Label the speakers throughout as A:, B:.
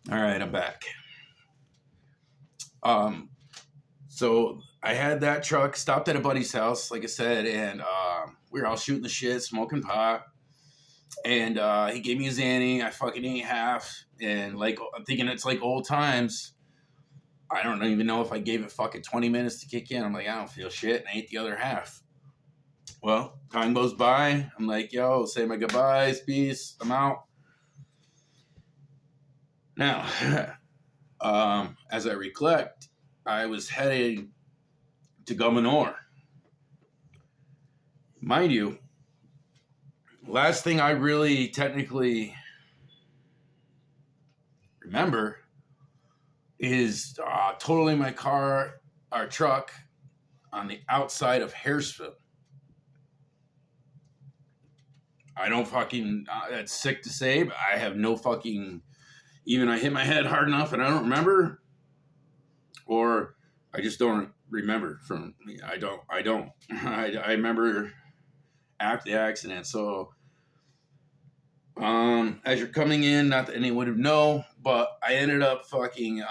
A: All right, I'm back. Um, so I had that truck stopped at a buddy's house, like I said, and we were all shooting the shit, smoking pot, and he gave me a Xanny. I fucking ate half, and like I'm thinking it's like old times. I don't even know if I gave it fucking 20 minutes to kick in. I'm like, I don't feel shit, and I ate the other half. Well, time goes by. I'm like, yo, say my goodbyes, peace. I'm out. Now, as I recollect, I was headed to Gomanor. Mind you, last thing I really technically remember is totaling my car, our truck, on the outside of Harrisville. I don't fucking, that's sick to say, but I have no fucking, even I hit my head hard enough and I don't remember, or I just don't remember from, I don't, I remember after the accident. So, as you're coming in, not that anyone would know, but I ended up fucking,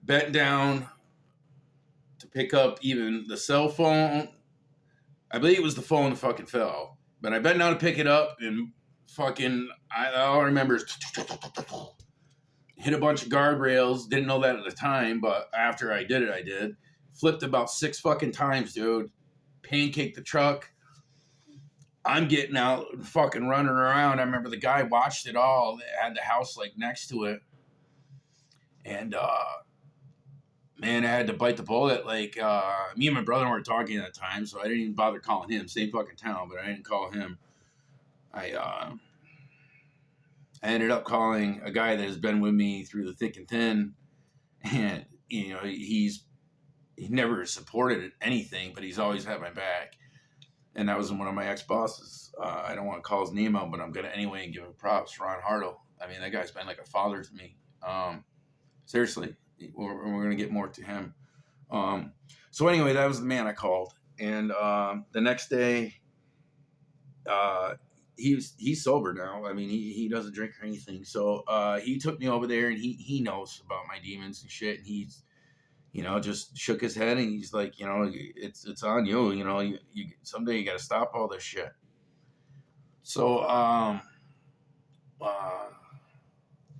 A: bent down to pick up even the cell phone. I believe it was the phone that fucking fell, but I bent down to pick it up and fucking, all I remember is hit a bunch of guardrails. Didn't know that at the time, but after I did it, I did. Flipped about 6 fucking times, dude. Pancaked the truck. I'm getting out and fucking running around. I remember the guy watched it all. They had the house like next to it. And man, I had to bite the bullet. Like me and my brother weren't talking at the time, so I didn't even bother calling him. Same fucking town, but I didn't call him. I ended up calling a guy that has been with me through the thick and thin, and you know he never supported anything, but he's always had my back. And that was one of my ex bosses. I don't want to call his name out, but I'm gonna anyway and give him props. Ron Hartle. I mean, that guy's been like a father to me. Seriously, we're gonna get more to him. So anyway, that was the man I called, and the next day, he's sober now. I mean, he doesn't drink or anything. So he took me over there, and he knows about my demons and shit. And he's just shook his head, and he's like, it's on you. You someday you got to stop all this shit. So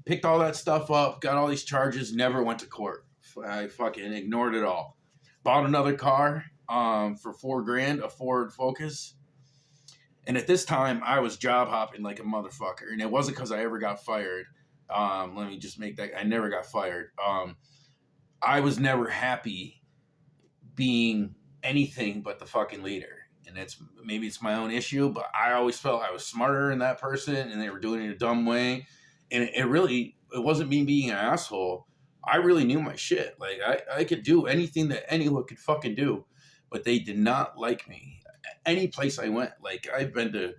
A: picked all that stuff up, got all these charges, never went to court. I fucking ignored it all. Bought another car for $4,000, a Ford Focus. And at this time, I was job hopping like a motherfucker. And it wasn't because I ever got fired. Let me just make that. I never got fired. I was never happy being anything but the fucking leader. And maybe it's my own issue, but I always felt I was smarter than that person and they were doing it in a dumb way. And it wasn't me being an asshole. I really knew my shit. Like I could do anything that anyone could fucking do, but they did not like me. Any place I went, like I've been to,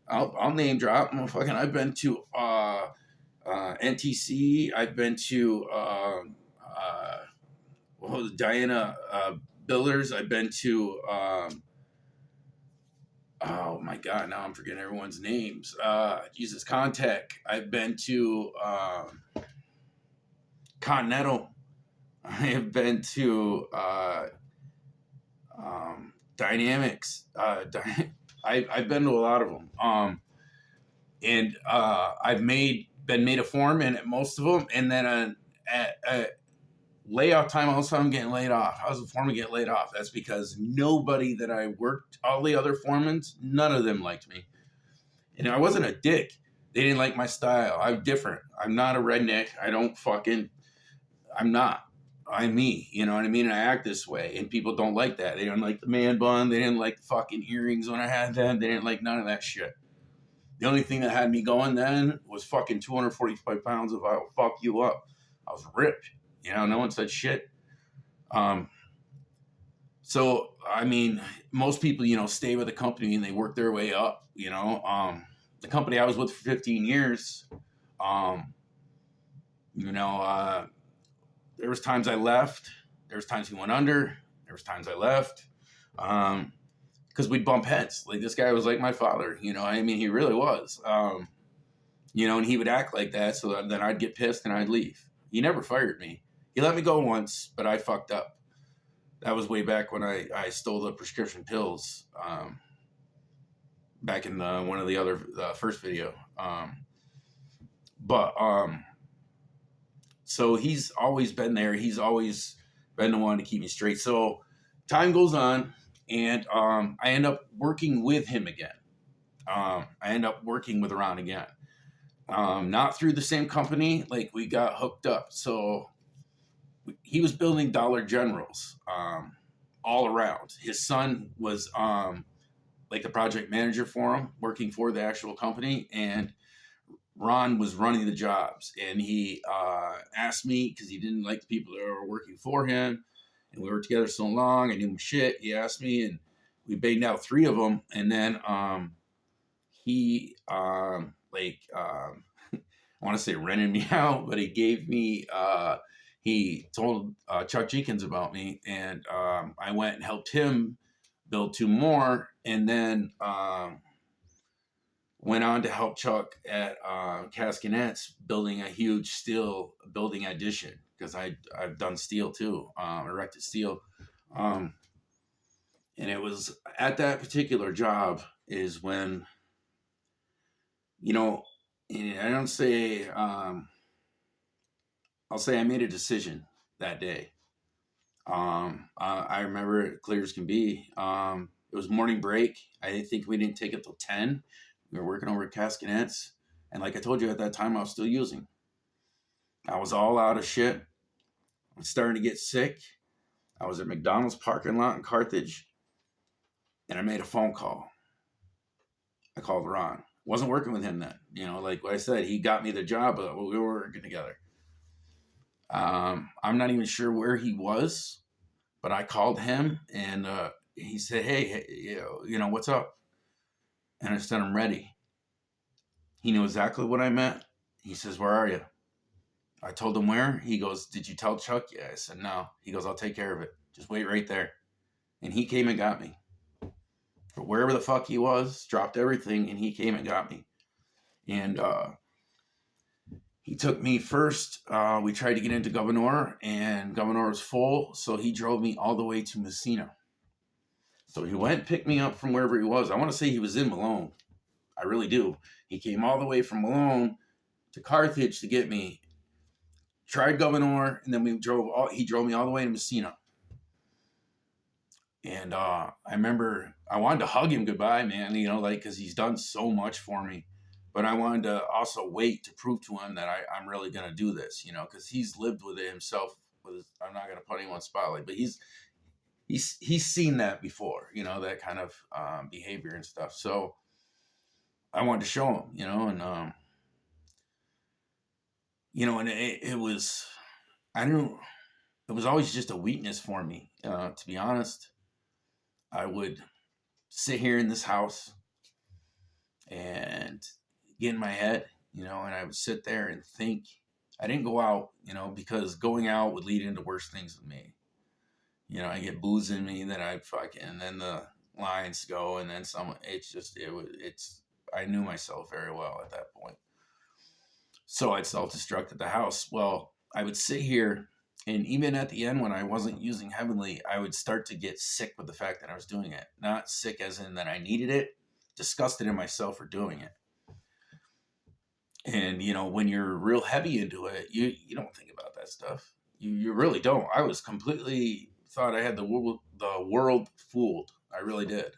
A: I'll name drop. I've been to NTC. I've been to Diana Builders. I've been to oh my god, now I'm forgetting everyone's names. Jesus Contact. I've been to Continental. I have been to Dynamics. I've been to a lot of them. And I've been made a foreman at most of them, and then at layoff time, all of a sudden I'm getting laid off. How does the foreman get laid off? That's because nobody that I worked, all the other foremen, none of them liked me. And I wasn't a dick. They didn't like my style. I'm different. I'm not a redneck. I'm not. I'm me. You know what I mean? And I act this way. And people don't like that. They don't like the man bun. They didn't like the fucking earrings when I had them. They didn't like none of that shit. The only thing that had me going then was fucking 245 pounds of I'll fuck you up. I was ripped. No one said shit. So, I mean, most people, stay with a company and they work their way up, the company I was with for 15 years, there was times I left, there was times he went under, there was times I left, because we'd bump heads. Like this guy was like my father, he really was. you know, and he would act like that. So then I'd get pissed and I'd leave. He never fired me. He let me go once, but I fucked up. That was way back when I stole the prescription pills, back in one of the other first video. But so he's always been there. He's always been the one to keep me straight. So time goes on, and I end up working with him again. I end up working with Ron again. Not through the same company, like we got hooked up. So he was building Dollar Generals all around. His son was like the project manager for him, working for the actual company, and Ron was running the jobs. And he asked me, because he didn't like the people that were working for him, and we were together so long, I knew him shit. He asked me, and we banged out 3 of them, and then he I want to say rented me out, but he gave me he told Chuck Jenkins about me, and I went and helped him build 2 more, and then went on to help Chuck at Caskinets building a huge steel building addition, because I've done steel too, erected steel. And it was at that particular job is when, you know, I don't say, I'll say I made a decision that day. I remember it clear as can be. It was morning break. I think we didn't take it till 10. We were working over at Caskinets. And like I told you, at that time, I was still using. I was all out of shit. I was starting to get sick. I was at McDonald's parking lot in Carthage, and I made a phone call. I called Ron. Wasn't working with him then. You know, like I said, he got me the job, but we were working together. I'm not even sure where he was, but I called him, and he said, hey, you know, what's up? And I said, I'm ready. He knew exactly what I meant. He says, where are you? I told him where. He goes, did you tell Chuck? Yeah. I said, no. He goes, I'll take care of it. Just wait right there. And he came and got me. For wherever the fuck he was, dropped everything, and he came and got me. And he took me first. We tried to get into Governor, and Governor was full, so he drove me all the way to Messina. So he went, picked me up from wherever he was. I want to say he was in Malone. I really do. He came all the way from Malone to Carthage to get me. Tried Governor, and then he drove me all the way to Messina. And I remember I wanted to hug him goodbye, man, you know, like, because he's done so much for me. But I wanted to also wait to prove to him that I'm really going to do this, you know, because he's lived with it himself. I'm not going to put anyone spotlight, but he's seen that before, you know, that kind of behavior and stuff. So I wanted to show him, you know, and, you know, and it was, it was always just a weakness for me, to be honest. I would sit here in this house and get in my head, you know, and I would sit there and think. I didn't go out, you know, because going out would lead into worse things with me. You know, I get booze in me, and then and then the lines go, and then I knew myself very well at that point. So I'd self-destruct at the house. Well, I would sit here, and even at the end when I wasn't using Heavenly, I would start to get sick with the fact that I was doing it. Not sick as in that I needed it, disgusted in myself for doing it. And, you know, when you're real heavy into it, you don't think about that stuff. You really don't. I was completely thought I had the world fooled. I really did.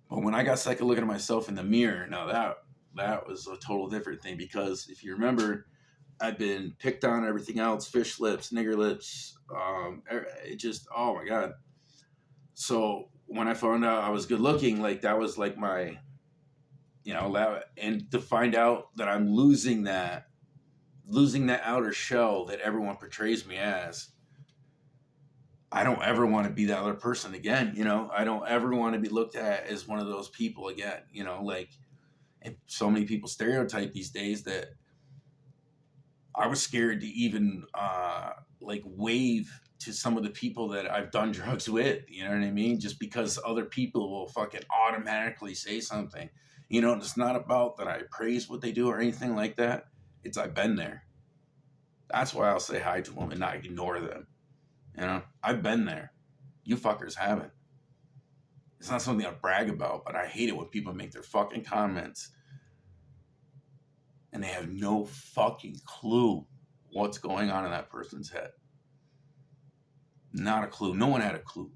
A: But when I got sick of looking at myself in the mirror, now that was a total different thing, because if you remember, I've been picked on, everything else, fish lips, nigger lips, it just, oh my God. So when I found out I was good looking, like that was like my, you know, and to find out that I'm losing that outer shell that everyone portrays me as, I don't ever want to be that other person again. You know, I don't ever want to be looked at as one of those people again, you know, like, and so many people stereotype these days that I was scared to even like wave to some of the people that I've done drugs with, you know what I mean? Just because other people will fucking automatically say something. You know, it's not about that I praise what they do or anything like that. It's I've been there. That's why I'll say hi to them and not ignore them. You know, I've been there. You fuckers haven't. It's not something I brag about, but I hate it when people make their fucking comments and they have no fucking clue what's going on in that person's head. Not a clue. No one had a clue.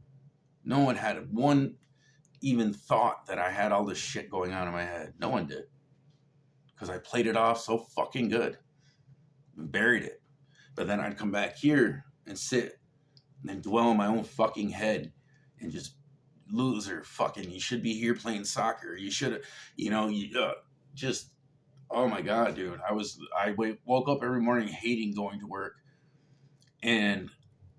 A: No one had one even thought that I had all this shit going on in my head. No one did. Because I played it off so fucking good. And buried it. But then I'd come back here and sit and then dwell in my own fucking head and just loser fucking, you should be here playing soccer. You should have, you know, just, oh my God, dude. I woke up every morning hating going to work. And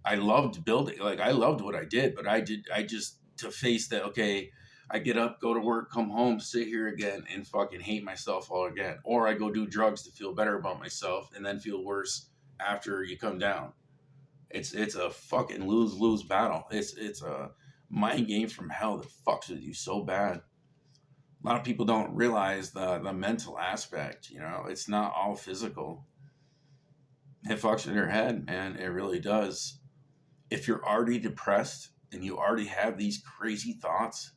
A: I loved building, like I loved what I did, but I just to face that, okay, I get up, go to work, come home, sit here again and fucking hate myself all again. Or I go do drugs to feel better about myself and then feel worse after you come down. It's a fucking lose-lose battle. It's a mind game from hell that fucks with you so bad. A lot of people don't realize the mental aspect, you know, it's not all physical. It fucks with your head, man. It really does. If you're already depressed and you already have these crazy thoughts,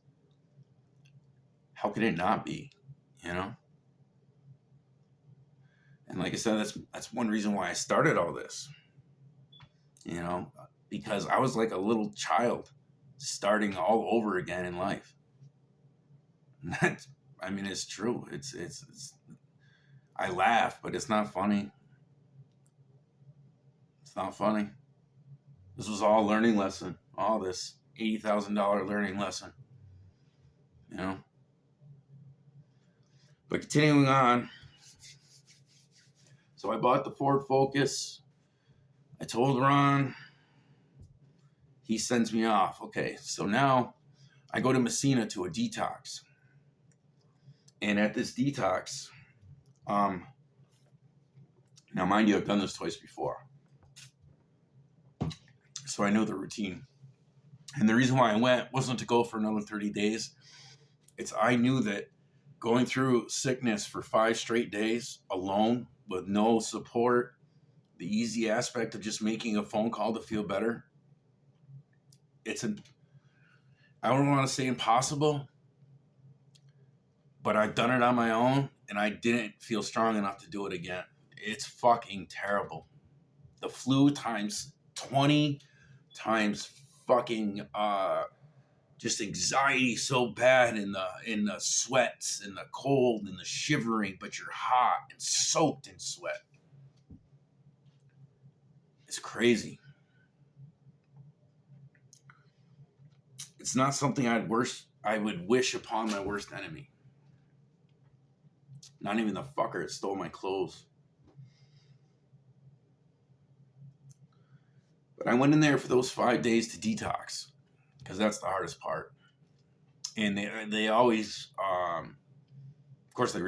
A: how can it not be, you know? And like I said, that's one reason why I started all this, you know, because I was like a little child starting all over again in life. And that's, I mean, it's true. It's I laugh, but it's not funny. It's not funny. This was all a learning lesson. All this $80,000 learning lesson, you know. But continuing on, so I bought the Ford Focus. I told Ron. He sends me off. Okay, so now I go to Messina to a detox. And at this detox, now mind you, I've done this twice before. So I know the routine. And the reason why I went wasn't to go for another 30 days. It's I knew that going through sickness for 5 straight days alone with no support, the easy aspect of just making a phone call to feel better, I don't want to say impossible, but I've done it on my own and I didn't feel strong enough to do it again. It's fucking terrible. The flu times 20 times fucking just anxiety so bad in the sweats and the cold and the shivering, but you're hot and soaked in sweat. It's crazy. It's not something I would wish upon my worst enemy. Not even the fucker that stole my clothes. But I went in there for those 5 days to detox because that's the hardest part. And they always, of course, they